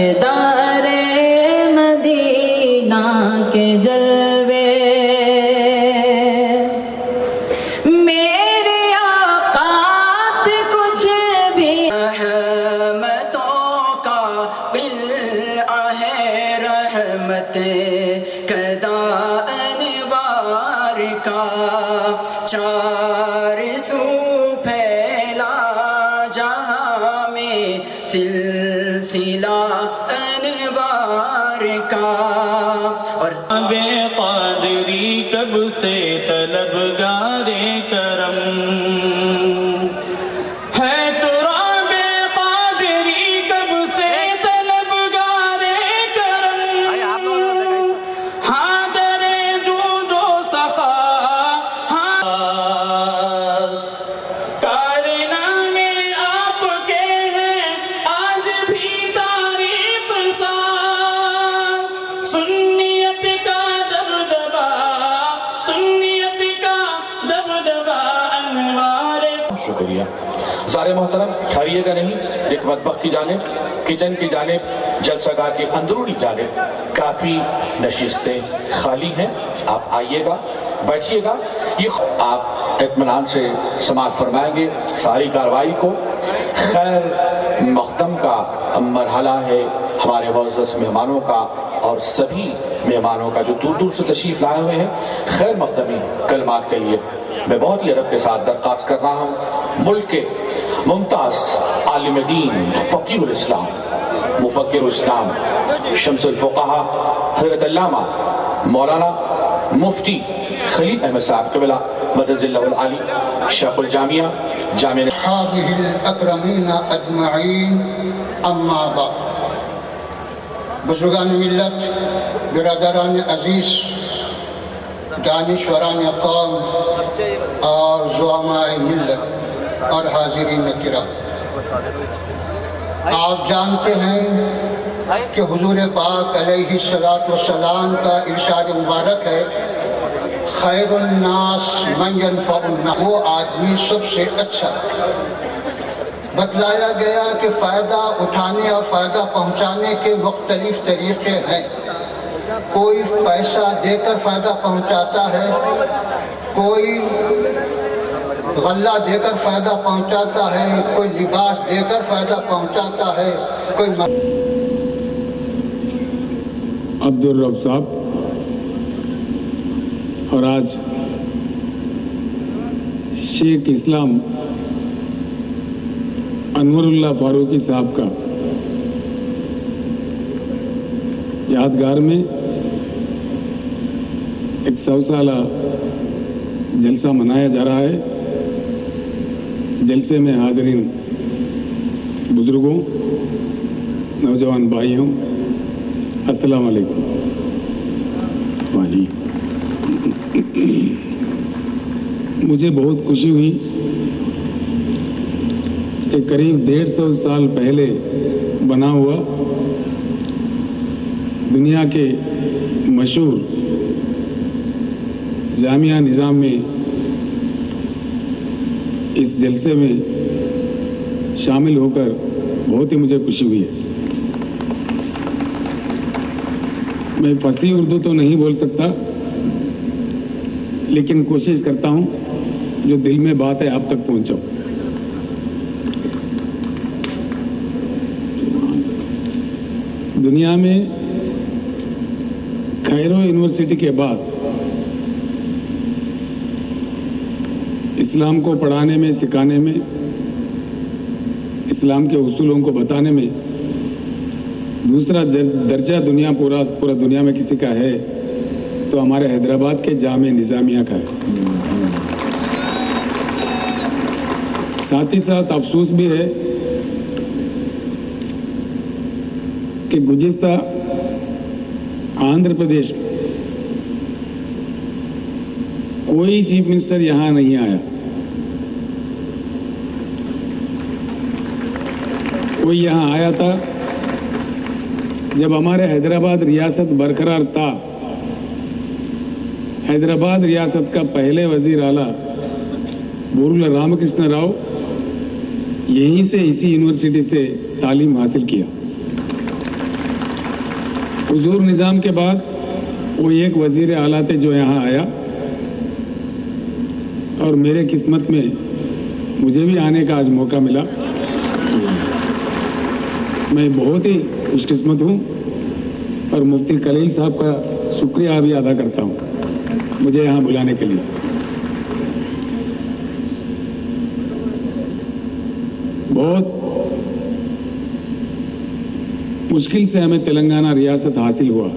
ताजदारे Medina के जलवे, मेरे औकात कुछ भी रहमतों का क़िल्आ है, रहमते कदा अनवार का चार सू फैला जहां में सिलसिला अनवार का। और बेक़ादरी कब से तलबगारे करम है, तुरा बेक़ादरी कब से तलबगारे करम। हाँ दरे जूदो सखा, हाँ कारनामे आपके हैं आज भी तारीफ साज। सुन्नियत का दबदबा, सुन्नियत का दबदबा अनवारे। शुक्रिया। ज़ारे मोहतरम ठहरिएगा नहीं, एक मतबख की जानिब, किचन की जानिब, जलसागाह की अंदरूनी जानिब काफ़ी नशिस्तें खाली हैं। आप आइएगा, बैठिएगा, ये आप इत्मीनान से समाअत फरमाएंगे सारी कार्रवाई को। खैर मक़दम का मरहला है हमारे मुअज़्ज़ज़ मेहमानों का और सभी मेहमानों का जो दूर दूर से तशरीफ़ लाए हुए हैं। खैर मक़दमी कलमात के लिए मैं बहुत ही अदब के साथ दरख्वास्त कर रहा हूँ मुल्क के मुमताज़ आलिम दीन, फ़क़ीहुल इस्लाम, मुफ़क्किरुल इस्लाम, शम्सुल फ़ुक़हा हज़रत अल्लामा मौलाना मुफ्ती खलील अहमद साहब क़िबला मदज़िल्लहुल आली शेख़ुल जामिया जामिया हाज़िहिल अकरमीन अजमईन, अम्मा बाद। बुज़ुर्गान मिल्लत, बिरादरान अज़ीज़, दानिश्वरान कौम और ज़ुआमाए मिल्लत और हाज़िरीन किराम, आप जानते हैं कि हुज़ूर पाक अलैहिस्सलातु वस्सलाम का इरशाद मुबारक है, खैरुन्नास मन यनफ़उन्नास, वो आदमी सबसे अच्छा। बतलाया गया कि फ़ायदा उठाने और फ़ायदा पहुँचाने के मुख्तलिफ तरीक़े हैं। कोई पैसा देकर फ़ायदा पहुँचाता है, कोई गल्ला देकर फ़ायदा पहुँचाता है, कोई लिबास देकर फ़ायदा पहुँचाता है, कोई अब्दुल रब साहब और आज शेख इस्लाम अनवरुल्लाह फारूकी साहब का यादगार में एक 100 साला जलसा मनाया जा रहा है। जलसे में हाज़रीन बुज़ुर्गों, नौजवान भाइयों, अस्सलाम वालेकुम। मुझे बहुत खुशी हुई कि करीब 150 साल पहले बना हुआ दुनिया के मशहूर जामिया निज़ाम में इस जलसे में शामिल होकर बहुत ही मुझे खुशी हुई है। मैं फसी उर्दू तो नहीं बोल सकता, लेकिन कोशिश करता हूँ जो दिल में बात है आप तक पहुँचाऊँ। दुनिया में कायरो यूनिवर्सिटी के बाद इस्लाम को पढ़ाने में, सिखाने में, इस्लाम के उसूलों को बताने में दूसरा दर्जा पूरा दुनिया में किसी का है तो हमारे हैदराबाद के जामे निज़ामिया का है। साथ ही साथ अफसोस भी है कि गुज़िश्ता आंध्र प्रदेश में कोई चीफ मिनिस्टर यहाँ नहीं आया, कोई यहाँ आया था जब हमारे हैदराबाद रियासत बरकरार था। हैदराबाद रियासत का पहले वजीर आला बोरुला रामकृष्ण राव यहीं से, इसी यूनिवर्सिटी से तालीम हासिल किया। हुजूर निज़ाम के बाद वो एक वज़ीर आला थे जो यहाँ आया, और मेरे किस्मत में मुझे भी आने का आज मौका मिला। मैं बहुत ही खुशकिस्मत हूँ और मुफ्ती कलील साहब का शुक्रिया भी अदा करता हूँ मुझे यहाँ बुलाने के लिए। बहुत मुश्किल से हमें तेलंगाना रियासत हासिल हुआ,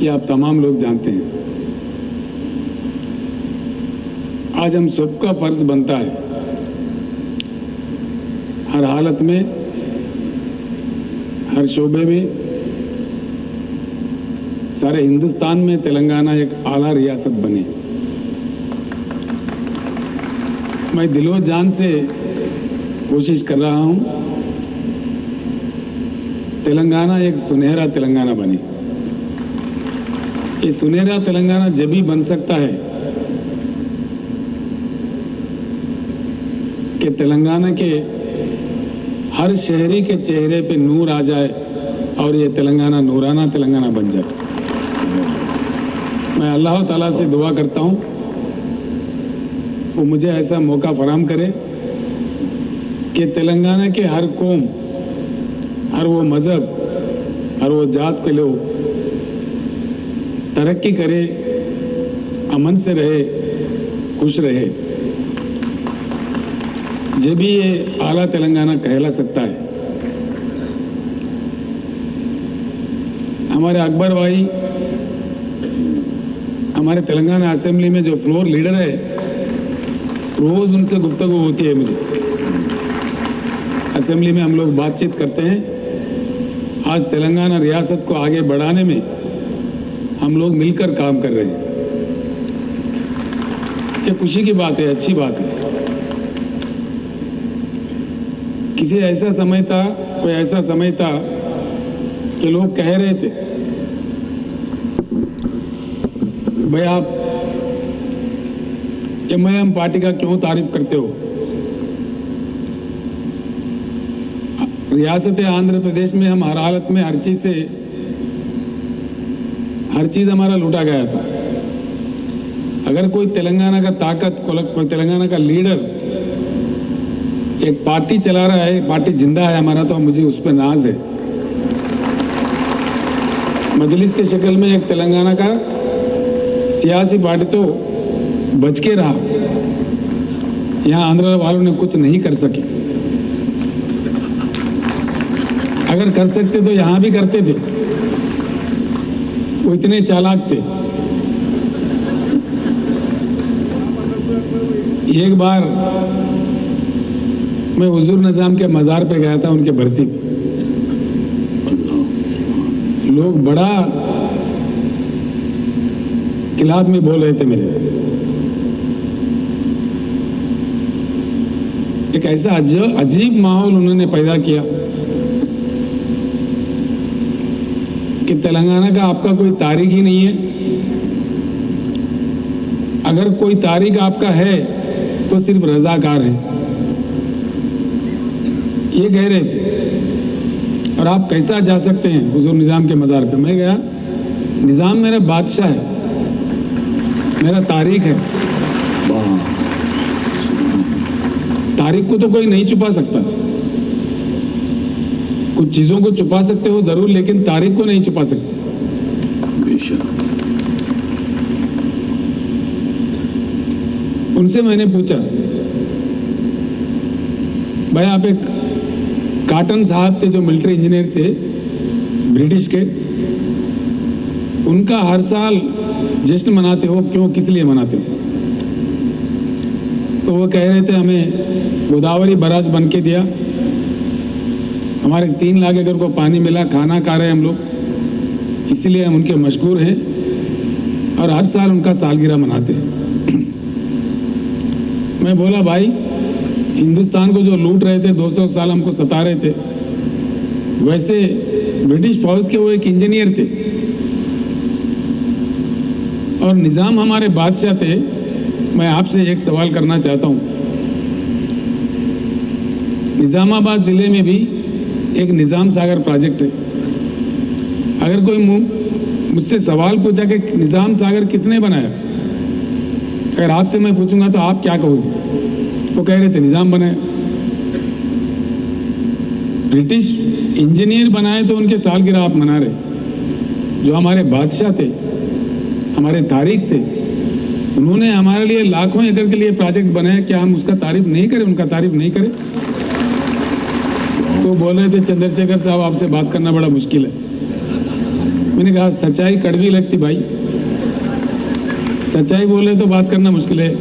ये आप तमाम लोग जानते हैं। आज हम सबका फर्ज बनता है हर हालत में, हर शोबे में, सारे हिंदुस्तान में तेलंगाना एक आला रियासत बने। मैं दिलो जान से कोशिश कर रहा हूं तेलंगाना एक सुनहरा तेलंगाना बने। ये सुनहरा तेलंगाना जब भी बन सकता है कि तेलंगाना के हर शहरी के चेहरे पे नूर आ जाए और ये तेलंगाना नूराना तेलंगाना बन जाए। मैं अल्लाह ताला से दुआ करता हूँ वो मुझे ऐसा मौका फराहम करे कि तेलंगाना के हर कौम, हर वो मज़हब, हर वो जात के लोग तरक्की करे, अमन से रहे, खुश रहे। जब भी ये आला तेलंगाना कहला सकता है। हमारे अकबर भाई हमारे तेलंगाना असेंबली में जो फ्लोर लीडर है, रोज़ उनसे गुफ्तगू होती है मुझे। असेंबली में हम लोग बातचीत करते हैं। आज तेलंगाना रियासत को आगे बढ़ाने में हम लोग मिलकर काम कर रहे हैं। ये खुशी की बात है, अच्छी बात है। किसी ऐसा समय था, कोई ऐसा समय था कि लोग कह रहे थे भाई आप एमआईएम पार्टी का क्यों तारीफ करते हो। रियासत आंध्र प्रदेश में हम हर हालत में हर चीज़ हमारा लूटा गया था। अगर कोई तेलंगाना का ताकत, कोई तेलंगाना का लीडर एक पार्टी चला रहा है, पार्टी जिंदा है हमारा, तो मुझे उस पर नाज है। मजलिस के शक्ल में एक तेलंगाना का सियासी पार्टी तो बच के रहा। यहाँ आंध्र वालों ने कुछ नहीं कर सके। अगर कर सकते तो यहाँ भी करते थे, वो इतने चालाक थे। एक बार मैं हुजूर निज़ाम के मज़ार पे गया था, उनके बरसी। लोग बड़ा खिलाफ में बोल रहे थे मेरे। एक ऐसा अजीब माहौल उन्होंने पैदा किया कि तेलंगाना का आपका कोई तारीख ही नहीं है। अगर कोई तारीख आपका है तो सिर्फ रजाकार है, ये कह रहे थे। और आप कैसा जा सकते हैं हुजूर निज़ाम के मज़ार पे। मैं गया, निज़ाम मेरा बादशाह है, मेरा तारीख है। तारीख को तो कोई नहीं छुपा सकता। कुछ चीज़ों को छुपा सकते हो ज़रूर, लेकिन तारीख को नहीं छुपा सकते। उनसे मैंने पूछा, भाई आप एक काटन साहब थे जो मिलिट्री इंजीनियर थे ब्रिटिश के, उनका हर साल जश्न मनाते हो, क्यों, किस लिए मनाते हो? तो वो कह रहे थे हमें गोदावरी बराज बन के दिया, हमारे 3 लाख एकड़ को पानी मिला, खाना खा रहे हैं हम लोग, इसलिए हम उनके मशहूर हैं और हर साल उनका सालगिरह मनाते हैं। मैं बोला भाई, हिंदुस्तान को जो लूट रहे थे, 200 साल हमको सता रहे थे, वैसे ब्रिटिश फौज के वो एक इंजीनियर थे और निज़ाम हमारे बादशाह थे। मैं आपसे एक सवाल करना चाहता हूँ। निज़ामाबाद ज़िले में भी एक निज़ाम सागर प्रोजेक्ट है। अगर कोई मुझसे सवाल पूछा कि निज़ाम सागर किसने बनाया, अगर आपसे मैं पूछूंगा तो आप क्या कहोगे? वो कह रहे थे निज़ाम बनाया। ब्रिटिश इंजीनियर बनाए तो उनके सालगिरह आप मना रहे। जो हमारे बादशाह थे, हमारे तारीख थे, उन्होंने हमारे लिए लाखों एकड़ के लिए प्रोजेक्ट बनाया, क्या हम उसका तारीफ नहीं करें, उनका तारीफ नहीं करें? तो बोल रहे थे चंद्रशेखर साहब आपसे बात करना बड़ा मुश्किल है। मैंने कहा सच्चाई कड़वी लगती भाई, सच्चाई बोले तो बात करना मुश्किल है,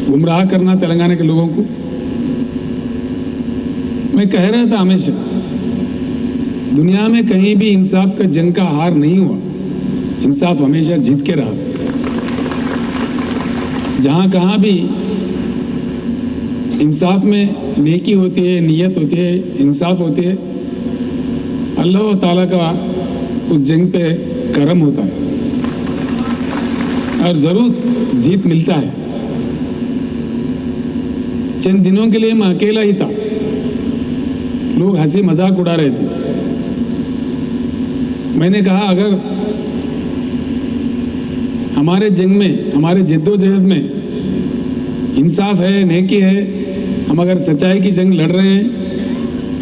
गुमराह करना तेलंगाना के लोगों को। मैं कह रहा था हमेशा, दुनिया में कहीं भी इंसाफ का जंग का हार नहीं हुआ, इंसाफ हमेशा जीत के रहा। जहाँ कहाँ भी इंसाफ में नेकी होती है, नियत होती है, इंसाफ होती है, अल्लाह ताला का उस जंग पे करम होता है और ज़रूर जीत मिलता है। चंद दिनों के लिए मैं अकेला ही था, लोग हंसी मजाक उड़ा रहे थे। मैंने कहा अगर हमारे जंग में, हमारे जद्दोजहद में इंसाफ है, नेकी है, हम अगर सच्चाई की जंग लड़ रहे हैं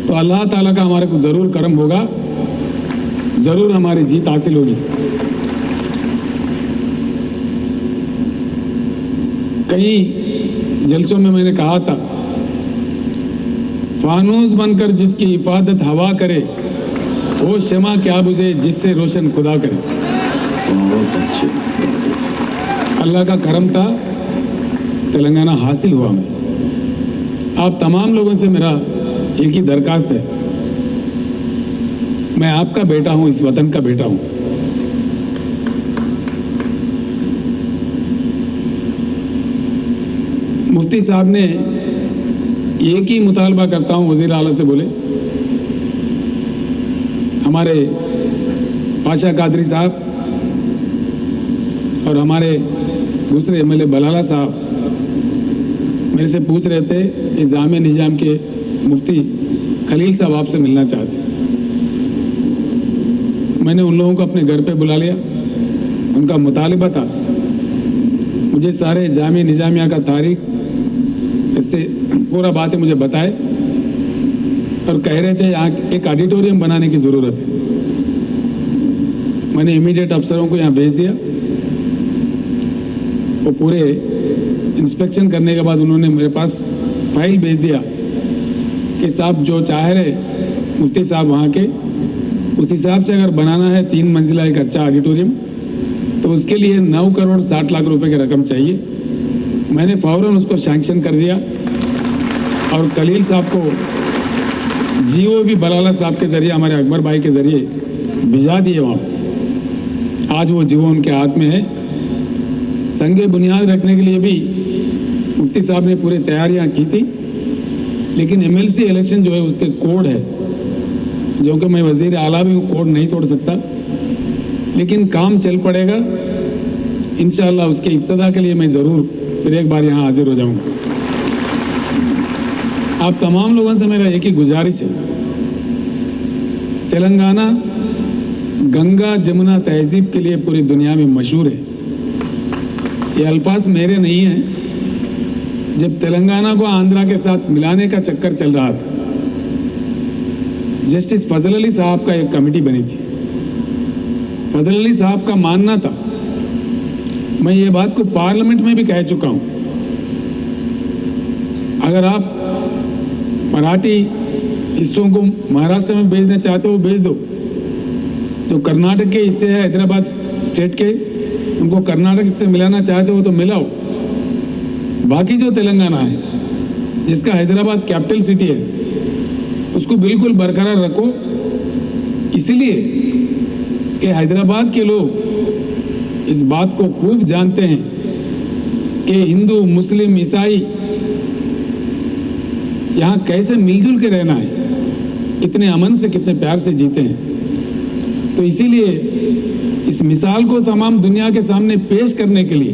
तो अल्लाह ताला का हमारे को ज़रूर करम होगा, ज़रूर हमारी जीत हासिल होगी। कई जलसों में मैंने कहा था, फानूस बनकर जिसकी हिफाजत हवा करे, वो शमा क्या बुझे जिससे रोशन खुदा करे। अल्लाह का करम था, तेलंगाना हासिल हुआ। मैं आप तमाम लोगों से मेरा एक ही दरखास्त है, मैं आपका बेटा हूं, इस वतन का बेटा हूं। मुफ्ती साहब ने एक ही मुतालबा करता हूं, वज़ीर आला से बोले, हमारे पाशा कादरी साहब और हमारे दूसरे एमएलए बलाला साहब मेरे से पूछ रहे थे कि जामे निजाम के मुफ्ती खलील साहब आपसे मिलना चाहते। मैंने उन लोगों को अपने घर पे बुला लिया। उनका मुतालिबा था मुझे सारे जामे निजामिया का तारीख, इससे पूरा बातें मुझे बताए और कह रहे थे यहाँ एक ऑडिटोरियम बनाने की ज़रूरत है। मैंने इमीडिएट अफसरों को यहाँ भेज दिया। वो पूरे इंस्पेक्शन करने के बाद उन्होंने मेरे पास फाइल भेज दिया कि साहब जो चाह रहे मुफ्ती साहब वहाँ के, उस हिसाब से अगर बनाना है 3 मंजिला एक अच्छा ऑडिटोरियम, तो उसके लिए 9 करोड़ 60 लाख रुपए की रकम चाहिए। मैंने फ़ौरन उसको सैंक्शन कर दिया और खलील साहब को जीओ भी बलाला साहब के ज़रिए, हमारे अकबर भाई के ज़रिए भिजा दिए वहाँ। आज वो जीओ उनके हाथ में है। संगे बुनियाद रखने के लिए भी मुफ्ती साहब ने पूरी तैयारियां की थी, लेकिन एमएलसी इलेक्शन जो है उसके कोड है, जो कि मैं वज़ीर आला भी कोड नहीं तोड़ सकता, लेकिन काम चल पड़ेगा इंशाअल्लाह। उसके इब्तिदा के लिए मैं ज़रूर फिर एक बार यहाँ हाजिर हो जाऊँगा। आप तमाम लोगों से मेरा एक ही गुजारिश है, तेलंगाना गंगा जमुना तहजीब के लिए पूरी दुनिया में मशहूर है। ये अल्फाज मेरे नहीं हैं। जब तेलंगाना को आंध्रा के साथ मिलाने का चक्कर चल रहा था, जस्टिस फजल अली साहब का एक कमेटी बनी थी। फजल अली साहब का मानना था, मैं ये बात को पार्लियामेंट में भी कह चुका हूँ, अगर आप मराठी हिस्सों को महाराष्ट्र में भेजना चाहते हो भेज दो। जो कर्नाटक के हिस्से है हैदराबाद स्टेट के, उनको कर्नाटक से मिलाना चाहते हो तो मिलाओ। बाकी जो तेलंगाना है, जिसका हैदराबाद कैपिटल सिटी है, उसको बिल्कुल बरकरार रखो। इसलिए कि हैदराबाद के लोग इस बात को खूब जानते हैं कि हिंदू, मुस्लिम, ईसाई यहाँ कैसे मिलजुल के रहना है, कितने अमन से, कितने प्यार से जीते हैं। तो इसीलिए इस मिसाल को तमाम दुनिया के सामने पेश करने के लिए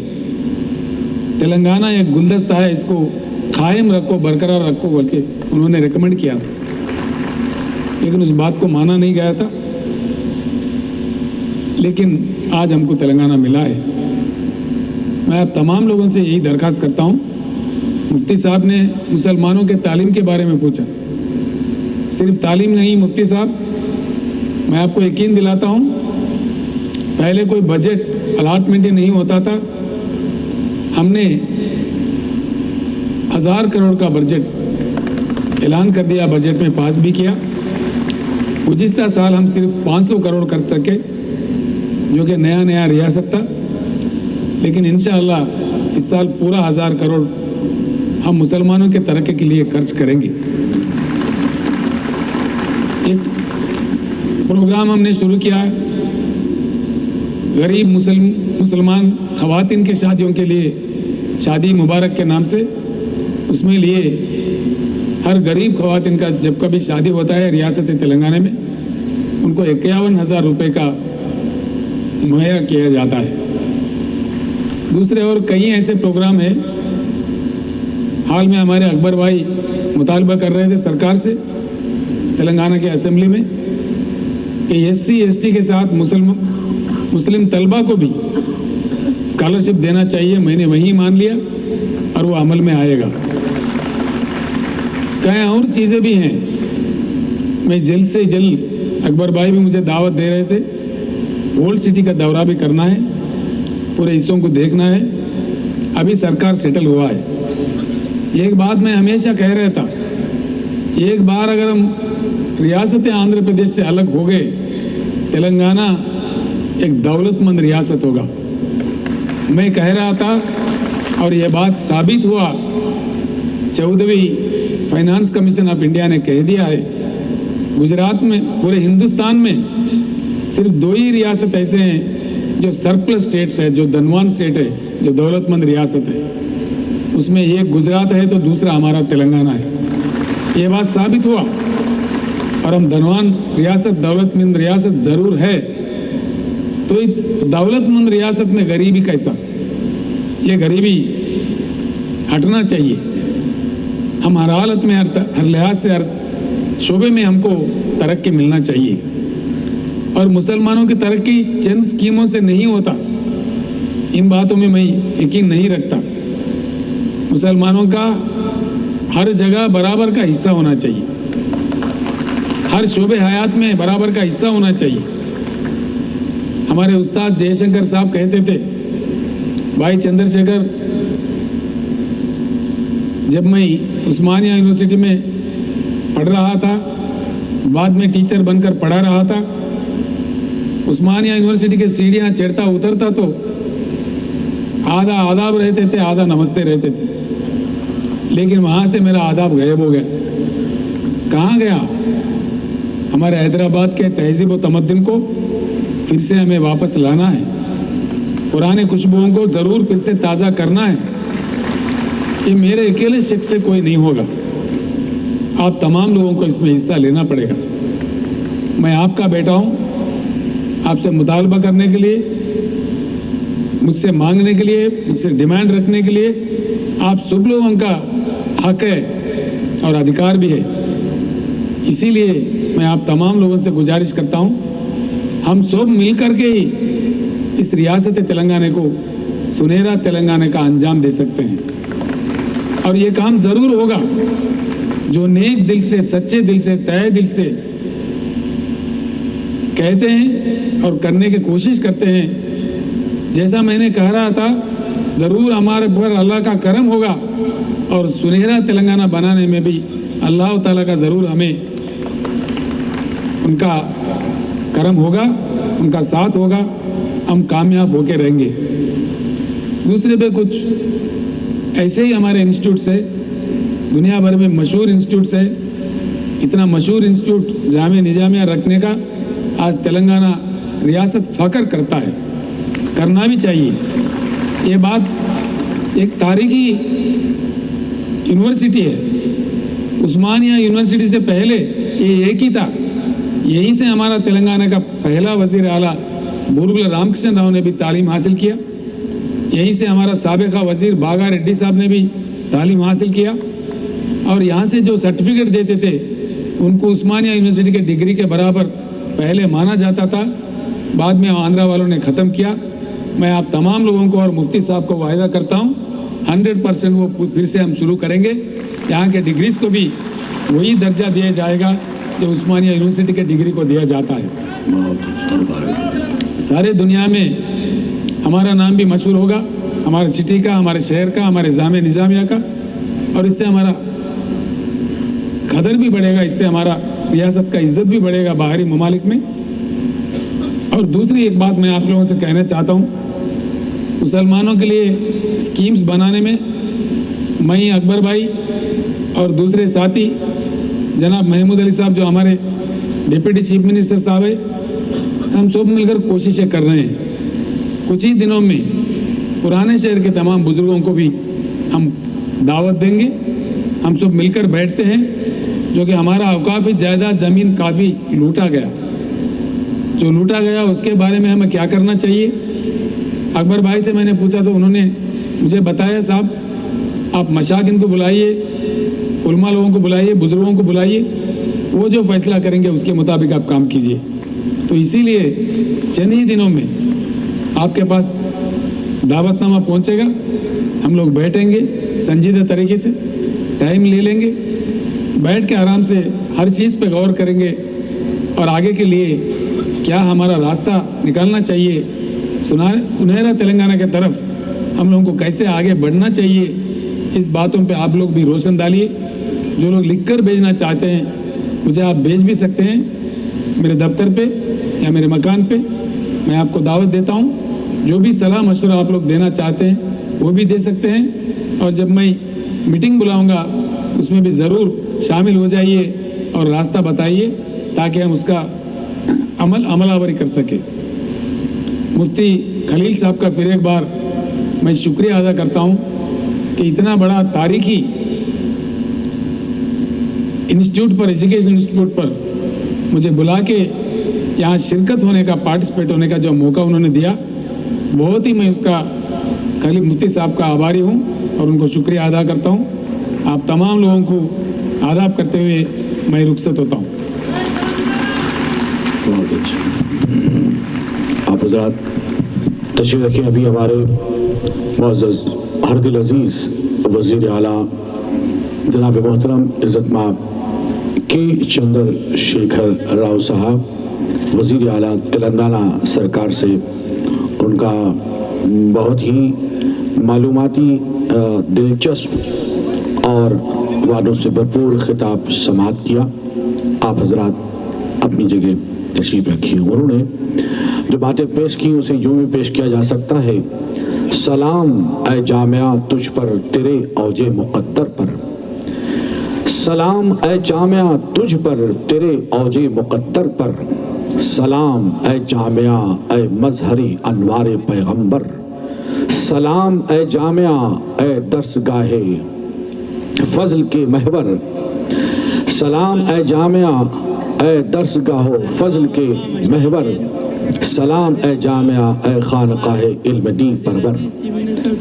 तेलंगाना एक गुलदस्ता है, इसको कायम रखो, बरकरार रखो बोल के उन्होंने रिकमेंड किया था, लेकिन उस बात को माना नहीं गया था। लेकिन आज हमको तेलंगाना मिला है। मैं अब तमाम लोगों से यही दरख्वास्त करता हूँ, मुफ्ती साहब ने मुसलमानों के तालीम के बारे में पूछा, सिर्फ तालीम नहीं मुफ्ती साहब, मैं आपको यकीन दिलाता हूँ, पहले कोई बजट अलाटमेंट ही नहीं होता था। हमने 1000 करोड़ का बजट ऐलान कर दिया, बजट में पास भी किया। गुज़िश्ता साल हम सिर्फ 500 करोड़ कर सके, जो कि नया रियासत था, लेकिन इंशाअल्लाह इस साल पूरा 1000 करोड़ हम मुसलमानों के तरक्की के लिए खर्च करेंगे। एक प्रोग्राम हमने शुरू किया है, गरीब मुसलमान ख़वातीन के शादियों के लिए शादी मुबारक के नाम से। उसमें लिए हर गरीब ख़वातीन का जब कभी शादी होता है रियासत तेलंगाना में, उनको 51,000 रुपये का मुहैया किया जाता है। दूसरे और कई ऐसे प्रोग्राम हैं। हाल में हमारे अकबर भाई मुतालबा कर रहे थे सरकार से तेलंगाना के असेंबली में कि SC ST के साथ मुस्लिम तलबा को भी स्कॉलरशिप देना चाहिए। मैंने वही मान लिया और वो अमल में आएगा। कई और चीज़ें भी हैं। मैं जल्द से जल्द, अकबर भाई भी मुझे दावत दे रहे थे, ओल्ड सिटी का दौरा भी करना है, पूरे हिस्सों को देखना है। अभी सरकार सेटल हुआ है। एक बात मैं हमेशा कह रहा था, एक बार अगर हम रियासत आंध्र प्रदेश से अलग हो गए, तेलंगाना एक दौलतमंद रियासत होगा। मैं कह रहा था और यह बात साबित हुआ, 14वीं फाइनेंस कमीशन ऑफ इंडिया ने कह दिया है, गुजरात में, पूरे हिंदुस्तान में सिर्फ 2 ही रियासत ऐसे हैं जो सरप्लस स्टेट्स है, जो धनवान स्टेट है, जो दौलतमंद रियासत है। उसमें एक गुजरात है तो दूसरा हमारा तेलंगाना है। ये बात साबित हुआ। और हम धनवान रियासत, दौलतमंद रियासत ज़रूर है, तो इस दौलतमंद रियासत में गरीबी कैसा? ये गरीबी हटना चाहिए। हम हर हालत में, हर लिहाज से, हर शोबे में हमको तरक्की मिलना चाहिए। और मुसलमानों की तरक्की चंद स्कीमों से नहीं होता, इन बातों में मैं यकीन नहीं रखता। मुसलमानों का हर जगह बराबर का हिस्सा होना चाहिए, हर शोबे हयात में बराबर का हिस्सा होना चाहिए। हमारे उस्ताद जयशंकर साहब कहते थे, भाई चंद्रशेखर, जब मैं उस्मानिया यूनिवर्सिटी में पढ़ रहा था, बाद में टीचर बनकर पढ़ा रहा था, उस्मानिया यूनिवर्सिटी के सीढ़ियाँ चढ़ता उतरता तो आधा आदाब रहते थे, आधा नमस्ते रहते थे। लेकिन वहाँ से मेरा आदाब गायब हो गया। कहाँ गया? हमारे हैदराबाद के तहजीब व तमद्दुन को फिर से हमें वापस लाना है, पुराने खुशबुओं को ज़रूर फिर से ताज़ा करना है। ये मेरे अकेले शख्स से कोई नहीं होगा, आप तमाम लोगों को इसमें हिस्सा लेना पड़ेगा। मैं आपका बेटा हूँ, आपसे मुतालबा करने के लिए, मुझसे मांगने के लिए, मुझसे डिमांड रखने के लिए आप सब लोगों का हक है और अधिकार भी है। इसीलिए मैं आप तमाम लोगों से गुजारिश करता हूँ, हम सब मिलकर के ही इस रियासत तेलंगाना को सुनहरा तेलंगाना का अंजाम दे सकते हैं। और ये काम ज़रूर होगा जो नेक दिल से, सच्चे दिल से, तय दिल से कहते हैं और करने की कोशिश करते हैं। जैसा मैंने कह रहा था, ज़रूर हमारे पर अल्लाह का करम होगा और सुनहरा तेलंगाना बनाने में भी अल्लाह ताला का ज़रूर हमें उनका करम होगा, उनका साथ होगा, हम कामयाब होके रहेंगे। दूसरे पे कुछ ऐसे ही हमारे इंस्टीट्यूट्स है, दुनिया भर में मशहूर इंस्टीट्यूट्स है। इतना मशहूर इंस्टीट्यूट जामिया निजामिया रखने का आज तेलंगाना रियासत फ़ख्र करता है, करना भी चाहिए। ये बात एक तारीखी यूनिवर्सिटी है, उस्मानिया यूनिवर्सिटी से पहले ये एक ही था। यहीं से हमारा तेलंगाना का पहला वज़ीर आला बुरुगला रामकृष्ण राव ने भी तालीम हासिल किया। यहीं से हमारा साबिका वज़ीर बागा रेड्डी साहब ने भी तालीम हासिल किया। और यहाँ से जो सर्टिफिकेट देते थे उनको उस्मानिया यूनिवर्सिटी के डिग्री के बराबर पहले माना जाता था। बाद में आंध्रा वालों ने ख़त्म किया। मैं आप तमाम लोगों को और मुफ्ती साहब को वायदा करता हूँ 100% वो फिर से हम शुरू करेंगे। यहाँ के डिग्रीज़ को भी वही दर्जा दिया जाएगा जो उस्मानिया यूनिवर्सिटी के डिग्री को दिया जाता है। सारे दुनिया में हमारा नाम भी मशहूर होगा, हमारे सिटी का, हमारे शहर का, हमारे जामे निज़ामिया का, और इससे हमारा कदर भी बढ़ेगा, इससे हमारा रियासत का इज्जत भी बढ़ेगा बाहरी ममालिक में। और दूसरी एक बात मैं आप लोगों से कहना चाहता हूँ, मुसलमानों के लिए स्कीम्स बनाने में मैं, अकबर भाई और दूसरे साथी जनाब महमूद अली साहब जो हमारे डिप्टी चीफ मिनिस्टर साहब है, हम सब मिलकर कोशिशें कर रहे हैं। कुछ ही दिनों में पुराने शहर के तमाम बुजुर्गों को भी हम दावत देंगे। हम सब मिलकर बैठते हैं, जो कि हमारा औकाफी जायदाद ज़मीन काफ़ी लूटा गया, जो लूटा गया उसके बारे में हमें क्या करना चाहिए। अकबर भाई से मैंने पूछा तो उन्होंने मुझे बताया, साहब आप मशाकिन को बुलाइए, उलमा लोगों को बुलाइए, बुजुर्गों को बुलाइए, वो जो फैसला करेंगे उसके मुताबिक आप काम कीजिए। तो इसीलिए चंद ही दिनों में आपके पास दावतनामा पहुंचेगा, हम लोग बैठेंगे संजीदा तरीके से, टाइम ले लेंगे, बैठ के आराम से हर चीज़ पे गौर करेंगे और आगे के लिए क्या हमारा रास्ता निकालना चाहिए, सुनहरा तेलंगाना के तरफ हम लोगों को कैसे आगे बढ़ना चाहिए, इस बातों पे आप लोग भी रोशन डालिए। जो लोग लिखकर भेजना चाहते हैं मुझे आप भेज भी सकते हैं मेरे दफ्तर पे या मेरे मकान पे, मैं आपको दावत देता हूँ। जो भी सलाह मशवरा आप लोग देना चाहते हैं वो भी दे सकते हैं, और जब मैं मीटिंग बुलाऊंगा उसमें भी ज़रूर शामिल हो जाइए और रास्ता बताइए ताकि हम उसका अमलावरी कर सके। मुफ्ती खलील साहब का फिर एक बार मैं शुक्रिया अदा करता हूँ कि इतना बड़ा तारीखी इंस्टीट्यूट पर, एजुकेशन इंस्टीट्यूट पर मुझे बुला के यहाँ शिरकत होने का, पार्टिसिपेट होने का जो मौका उन्होंने दिया, बहुत ही मैं उसका खलील मुफ्ती साहब का आभारी हूँ और उनको शुक्रिया अदा करता हूँ। आप तमाम लोगों को आदाब करते हुए मैं रुखसत होता हूँ। आप हज़रात तशरीफ़ रखें। अभी हमारे मुअज़्ज़ज़ हरदिल अज़ीज़ वज़ीर आला जनाब मोहतरम इज़्ज़त-माब के चंद्रशेखर राव साहब वज़ीर आला तेलंगाना सरकार से उनका बहुत ही मालूमाती, दिलचस्प और वादों से भरपूर खिताब समाअत किया। आप हज़रात अपनी जगह तशरीफ़ रखिए। उन्होंने जो बातें पेश की उसे यूँ भी पेश किया जा सकता है, सलाम ऐ जामिया तुझ पर तेरे औजे मुक़द्दर पर, सलाम ऐ जामिया तुझ पर तेरे औजे मुक़द्दर पर, सलाम ऐ जामिया ऐ मज़हरी अनवारे पैगंबर, सलाम ऐ जामिया ऐ दर्सगाहे फज़ल के महवर, सलाम ऐ जामिया ऐ दर्सगाहो फज़ल के महवर, सलाम ऐ जामिया ऐ खानकाहे इल्म दीन परवर,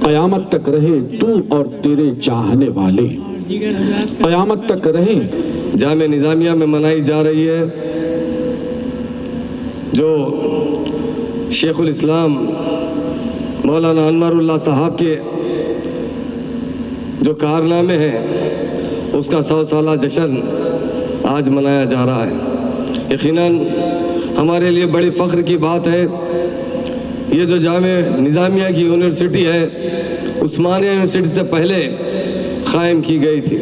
क़यामत तक रहे तू और तेरे चाहने वाले, क़यामत तक रहे। जामे निज़ामिया में मनाई जा रही है जो शेखुल इस्लाम मौलाना अनवरुल्लाह साहब के जो कारनामे हैं उसका 100 साला जश्न आज मनाया जा रहा है। यकीनन हमारे लिए बड़ी फ़ख्र की बात है। ये जो जामे निज़ामिया की यूनिवर्सिटी है उस्मानिया यूनिवर्सिटी से पहले क़ायम की गई थी।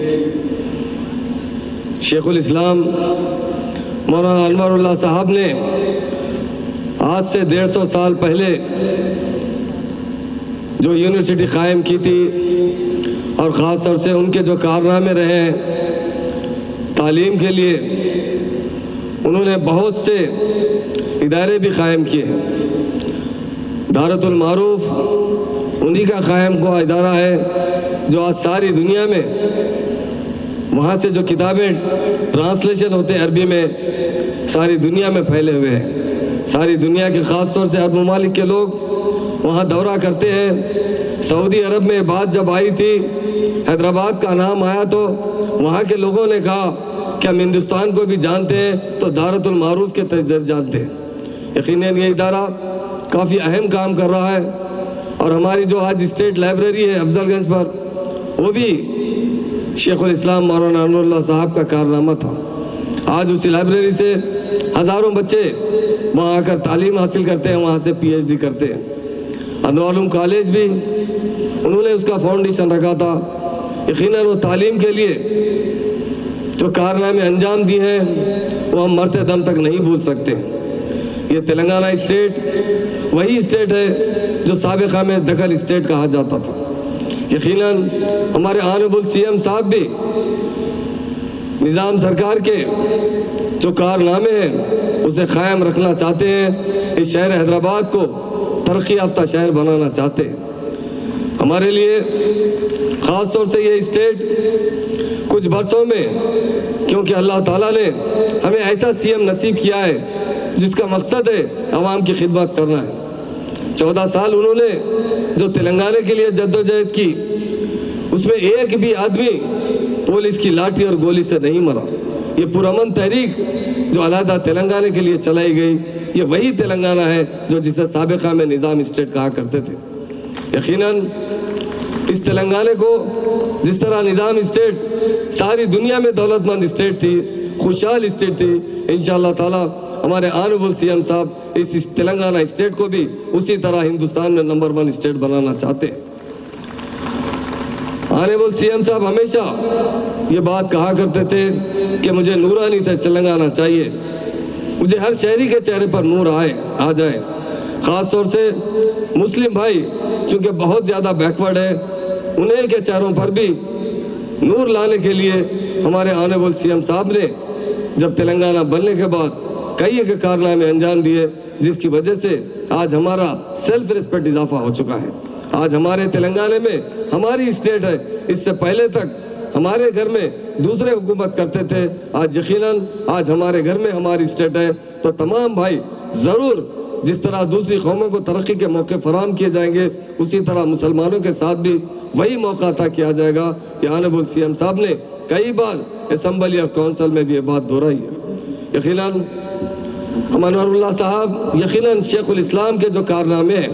शेखुल इस्लाम मौलाना अनवरुल्लाह साहब ने आज से 150 साल पहले जो यूनिवर्सिटी क़ायम की थी और ख़ास तौर से उनके जो कारनामे रहे हैं तालीम के लिए, उन्होंने बहुत से इदारे भी क़ायम किए हैं। दारतुल मारूफ उन्हीं का क़ायम हुआ इदारा है जो आज सारी दुनिया में, वहाँ से जो किताबें ट्रांसलेशन होते हैं अरबी में, सारी दुनिया में फैले हुए हैं। सारी दुनिया के ख़ास तौर से अरब ममालिक के लोग वहाँ दौरा करते हैं। सऊदी अरब में बात जब आई थी, हैदराबाद का नाम आया तो वहाँ के लोगों ने कहा कि हम हिंदुस्तान को भी जानते हैं तो दारतुल मारूफ के तर्ज जानते हैं। यकीनन ये इदारा काफ़ी अहम काम कर रहा है और हमारी जो आज स्टेट लाइब्रेरी है अफजलगंज पर, वो भी शेखुल इस्लाम मौलाना अनवरुल्लाह साहब का कारनामा था। आज उसी लाइब्रेरी से हज़ारों बच्चे वहाँ आकर तालीम हासिल करते हैं, वहाँ से PhD करते हैं। अनवारुल कॉलेज भी उन्होंने उसका फाउंडेशन रखा था। यकीनन वो तालीम के लिए जो कारनामे अंजाम दिए हैं वो हम मरते दम तक नहीं भूल सकते। ये तेलंगाना स्टेट वही स्टेट है जो साबिक़ा में दखल स्टेट कहा जाता था। यकीनन हमारे ऑनरेबल CM साहब भी निज़ाम सरकार के जो कारनामे हैं उसे क़ायम रखना चाहते हैं। इस शहर हैदराबाद को तरक्की याफ्ता शहर बनाना चाहते हैं। हमारे लिए ख़ास तौर से ये स्टेट कुछ बरसों में, क्योंकि अल्लाह ताला ने हमें ऐसा CM नसीब किया है जिसका मकसद है आवाम की खिदमत करना है। 14 साल उन्होंने जो तेलंगाना के लिए जद्दोजहद की, उसमें एक भी आदमी पुलिस की लाठी और गोली से नहीं मरा। ये पुरअमन तहरीक जो अलहदा तेलंगाना के लिए चलाई गई, ये वही तेलंगाना है जो जिसे साबिक़ा में निज़ाम स्टेट कहा करते थे। यकीनन इस तेलंगाना को जिस तरह निज़ाम स्टेट सारी दुनिया में दौलतमंद स्टेट थी, खुशहाल स्टेट थी, इंशाअल्लाह ताला हमारे ऑनरेबल CM साहब इस तेलंगाना स्टेट को भी उसी तरह हिंदुस्तान में नंबर 1 स्टेट बनाना चाहते हैं। ऑनरेबल CM साहब हमेशा ये बात कहा करते थे कि मुझे नूरानी तेलंगाना चाहिए, मुझे हर शहरी के चेहरे पर नूर आ जाए। ख़ास तौर से मुस्लिम भाई चूँकि बहुत ज़्यादा बैकवर्ड है, उन्हीं के चेहरों पर भी नूर लाने के लिए हमारे ऑनरेबल CM साहब ने जब तेलंगाना बनने के बाद कई एक कारनामे अंजाम दिए, जिसकी वजह से आज हमारा सेल्फ रिस्पेक्ट इजाफा हो चुका है। आज हमारे तेलंगाना में हमारी स्टेट है, इससे पहले तक हमारे घर में दूसरे हुकूमत करते थे। आज यकीनन आज हमारे घर में हमारी स्टेट है, तो तमाम भाई ज़रूर जिस तरह दूसरी कौमों को तरक्की के मौके फराम किए जाएंगे, उसी तरह मुसलमानों के साथ भी वही मौका अता किया जाएगा। ये ऑनरेबल CM साहब ने कई बार असम्बली और कौंसिल में भी ये बात दोहराई है। यकीनन अनवरुल्लाह साहब यकीनन शेखुल इस्लाम के जो कारनामे हैं,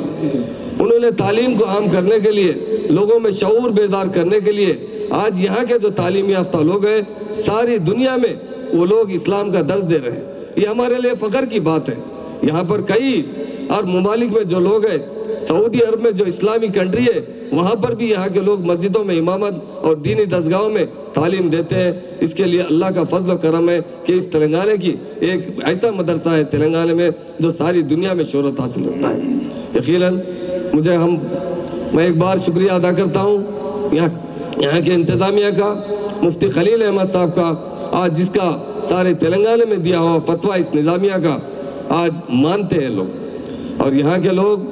उन्होंने तालीम को आम करने के लिए, लोगों में शऊर बेदार करने के लिए आज यहाँ के जो तालीमी याफ्ता लोग हैं, सारी दुनिया में वो लोग इस्लाम का दर्ज दे रहे हैं। ये हमारे लिए फ़ख्र की बात है। यहाँ पर कई और ममालिक में जो लोग हैं, सऊदी अरब में जो इस्लामी कंट्री है, वहाँ पर भी यहाँ के लोग मस्जिदों में इमामत और दीनी दरगाहों में तालीम देते हैं। इसके लिए अल्लाह का फजल करम है कि इस तेलंगाना की एक ऐसा मदरसा है तेलंगाना में जो सारी दुनिया में शोहरत हासिल करता है। यकीनन मैं एक बार शुक्रिया अदा करता हूँ यहाँ के इंतज़ामिया का, मुफ्ती खलील अहमद साहब का, आज जिसका सारे तेलंगाना में दिया हुआ फतवा इस निज़ामिया का आज मानते हैं लोग। और यहाँ के लोग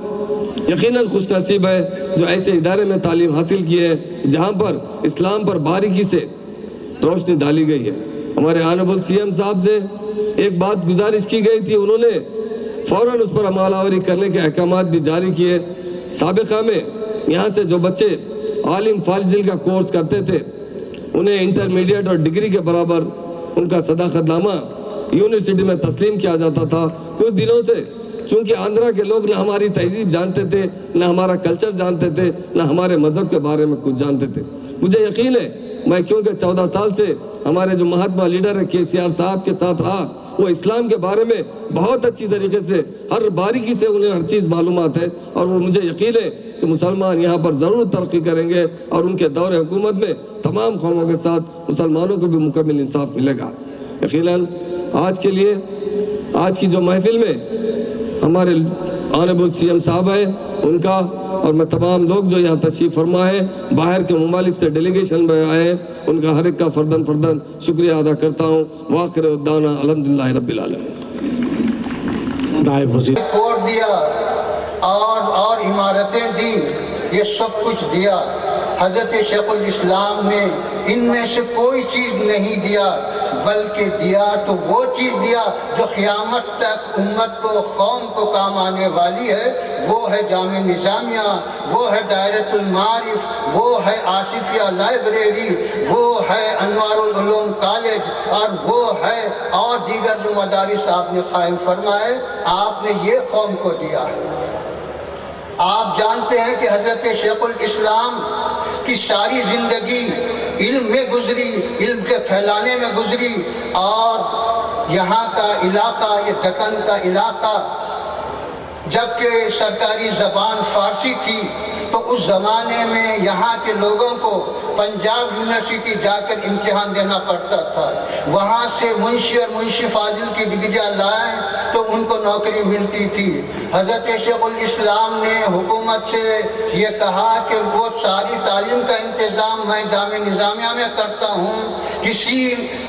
यकीनन खुश नसीब है जो ऐसे इदारे में तालीम हासिल किए हैं जहाँ पर इस्लाम पर बारीकी से रोशनी डाली गई है। हमारे ऑनरेबल CM साहब से एक बात गुजारिश की गई थी, उन्होंने फ़ौरन उस पर अमलावरी करने के अहकामात भी जारी किए। साबिक़ा में यहाँ से जो बच्चे आलिम फाजिल का कोर्स करते थे, उन्हें इंटरमीडिएट और डिग्री के बराबर उनका सदाकतनामा यूनिवर्सिटी में तस्लीम किया जाता था। कुछ दिनों से चूँकि आंध्रा के लोग न हमारी तहजीब जानते थे, न हमारा कल्चर जानते थे, न हमारे मज़हब के बारे में कुछ जानते थे। मुझे यकीन है, मैं क्योंकि 14 साल से हमारे जो महात्मा लीडर है KCR साहब के साथ रहा, वो इस्लाम के बारे में बहुत अच्छी तरीके से हर बारीकी से उन्हें हर चीज़ मालूमात है। और वो मुझे यकीन है कि मुसलमान यहाँ पर ज़रूर तरक्की करेंगे और उनके दौर हुकूमत में तमाम कौमों के साथ मुसलमानों को भी मुकम्मल इंसाफ मिलेगा। यकीनन आज के लिए आज की जो महफिल में हमारे ऑनरेबल CM साहब है उनका, और मैं तमाम लोग जो यहाँ तशरीफ़ फरमा है, बाहर के ममालिक से डेलीगेशन में आए हैं, उनका हर एक का फर्दन शुक्रिया अदा करता हूँ। वाखिर उद्दाना अल्हम्दुलिल्लाह रब्बिल आलमीन। कोर्ट दिया और इमारतें दी, ये सब कुछ दिया। हजरत शेखुल इस्लाम ने इनमें से कोई चीज़ नहीं दिया बल्कि दिया तो वो चीज़ दिया जो क़यामत तक उम्मत को, कौम को काम आने वाली है। वो है जामे निज़ामिया, वो है दायरतुल मारिफ, वो है आसिफिया लाइब्रेरी, वो है अनवारुल उलूम कॉलेज, और वो है और दीगर जो मदारिस आपने कायम फरमाए, आपने ये कौम को दिया। आप जानते हैं कि हज़रत शेखुल इस्लाम की सारी ज़िंदगी इल्म में गुजरी, इल्म के फैलाने में गुजरी, और यहाँ का इलाका, ये दक्कन का इलाका, जबकि सरकारी ज़बान फ़ारसी थी, तो उस ज़माने में यहाँ के लोगों को पंजाब यूनिवर्सिटी जाकर इम्तिहान देना पड़ता था। वहाँ से मुंशी और मुंशी फाजिल की डिग्रियाँ लाए तो उनको नौकरी मिलती थी। हज़रत शेखुल इस्लाम ने हुकूमत से ये कहा कि वो सारी तालीम का इंतज़ाम मैं जामे निज़ामिया में करता हूँ, किसी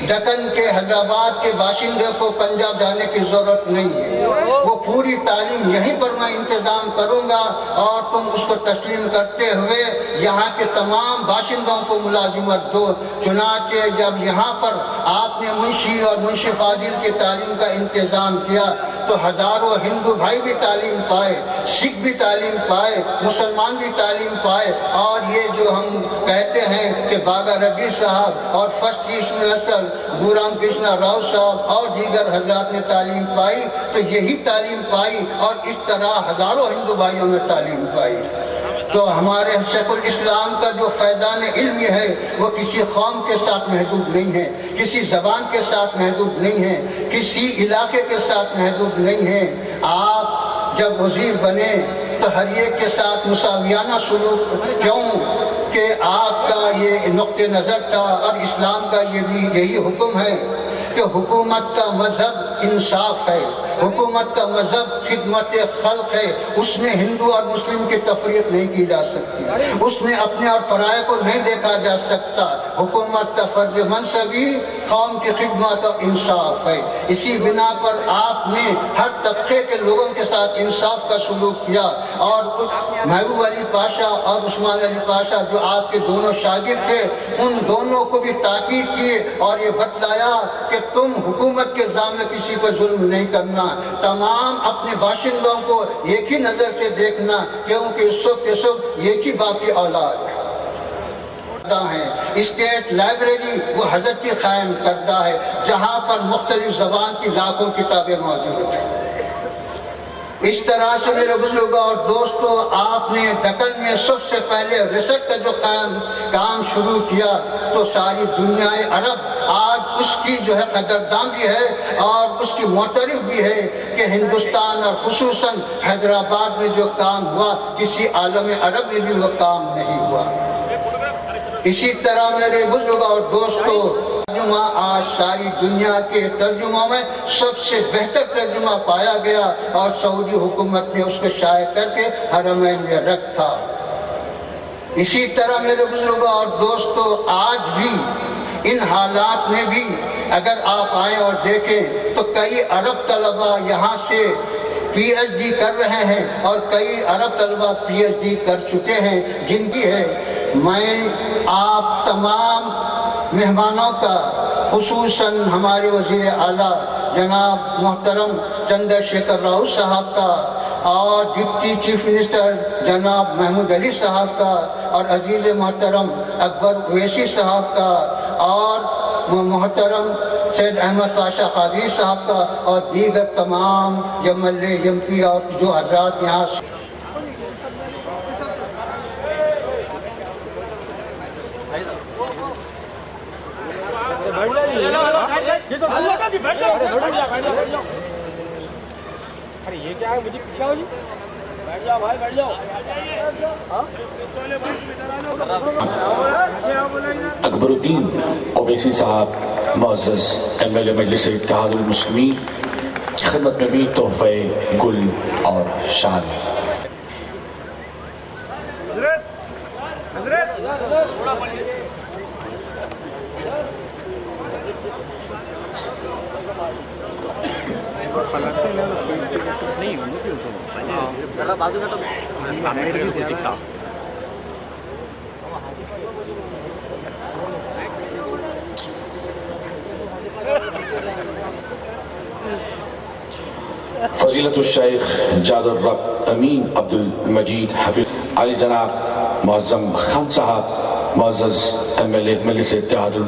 दक्कन के, हैदराबाद के बाशिंदे को पंजाब जाने की ज़रूरत नहीं है, वो पूरी तालीम यहीं पर मैं इंतज़ाम करूँगा और तुम उसको तस्लीम करते हुए यहाँ के तमाम बाशिंदों को मुलाजिमत दो। चुनाचे जब यहाँ पर आपने मुंशी और मुंशी फाजिल की तालीम का इंतज़ाम किया तो हज़ारों हिंदू भाई भी तालीम पाए, सिख भी तालीम पाए, मुसलमान भी तालीम पाए, और ये जो हम कहते हैं कि बागा रड्डी साहब और फर्स्ट मिनिस्टर गुरुराम कृष्णा राव साहब और दीगर हजरात ने तालीम पाई, तो यही तालीम पाई और इस तरह हज़ारों हिंदू भाइयों ने तालीम पाई। तो हमारे शेखुल इस्लाम का जो फैज़ान इल्म है वो किसी कौम के साथ महदूद नहीं है, किसी ज़बान के साथ महदूद नहीं है, किसी इलाके के साथ महदूद नहीं है। आप जब वज़ीर बने तो हर एक के साथ मुसावियाना सलूक, क्यों कि आपका ये नुक्ते नज़र था और इस्लाम का ये भी यही हुक्म है कि हुकूमत का मजहब इंसाफ है, हुकूमत का मजहब खिदमत खल्क है, उसमें हिंदू और मुस्लिम की तफरीक नहीं की जा सकती, उसमें अपने और पराये को नहीं देखा जा सकता। हुकूमत का फर्ज मनसबी कौम की खिदमत और इंसाफ है। इसी बिना पर आपने हर तबके के लोगों के साथ इंसाफ का सलूक किया, और महबूब अली पाशा और उस्मान अली पाशा जो आपके दोनों शागिर्द थे, उन दोनों को भी ताकीद किए और ये बतलाया कि तुम हुकूमत के सामने किसी पर जुल्म नहीं करना, तमाम अपने बाशिंदों को एक ही नज़र से देखना, क्योंकि सब एक ही बाप की औलाद है। स्टेट लाइब्रेरी वो हज़रत की कायम करता है, जहाँ पर मुख्तलिफ ज़बान की लाखों किताबें मौजूद हैं। इस तरह से मेरे बुजुर्गों और दोस्तों, आपने दक्कन में सबसे पहले रिसर्च का जो काम शुरू किया तो सारी दुनिया अरब आज उसकी जो है कदरदान भी है और उसकी मोतरफ भी है कि हिंदुस्तान और खुसूसन हैदराबाद में जो काम हुआ किसी आलम अरब में भी वो काम नहीं हुआ। इसी तरह मेरे बुजुर्गों और दोस्तों, तर्जुमा आज सारी दुनिया के तर्जुमा में सबसे बेहतर तर्जुमा पाया गया और सऊदी हुकूमत ने उसको शाये करके हरमैन में रखा। इसी तरह मेरे बुजुर्गों और दोस्तों, आज भी इन हालात में भी अगर आप आए और देखें तो कई अरब तलबा यहाँ से पीएचडी कर रहे हैं और कई अरब तलबा पीएचडी कर चुके हैं जिनकी है। मैं आप तमाम मेहमानों का, खुसूसन हमारे वज़ीर आला जनाब मोहतरम चंद्रशेखर राव साहब का और डिप्टी चीफ मिनिस्टर जनाब महमूद अली साहब का और अजीज़ मोहतरम अकबर उवैसी साहब का और मोहतरम सैयद अहमद पाशा कादरी साहब का और दीगर तमाम एमएलए एमपी और जो हजरात यहाँ अरे ये क्या है, मुझे पीछे हो जी, बैठ जाओ भाई, बैठ जाओ। अकबरुद्दीन ओवैसी साहब मुअज़्ज़ज़ एमएलए मजलिस इत्तेहादुल मुस्लिमीन की खिदमत में भी तोहफ़े गुल और शाल। फजीलतुल शेख जादुर रब अमीन अब्दुल मजीद हफीज अली जनाब मुअज्जम खान साहब मुअज़्ज़ज़ MLA मजलिस इत्तेहादुल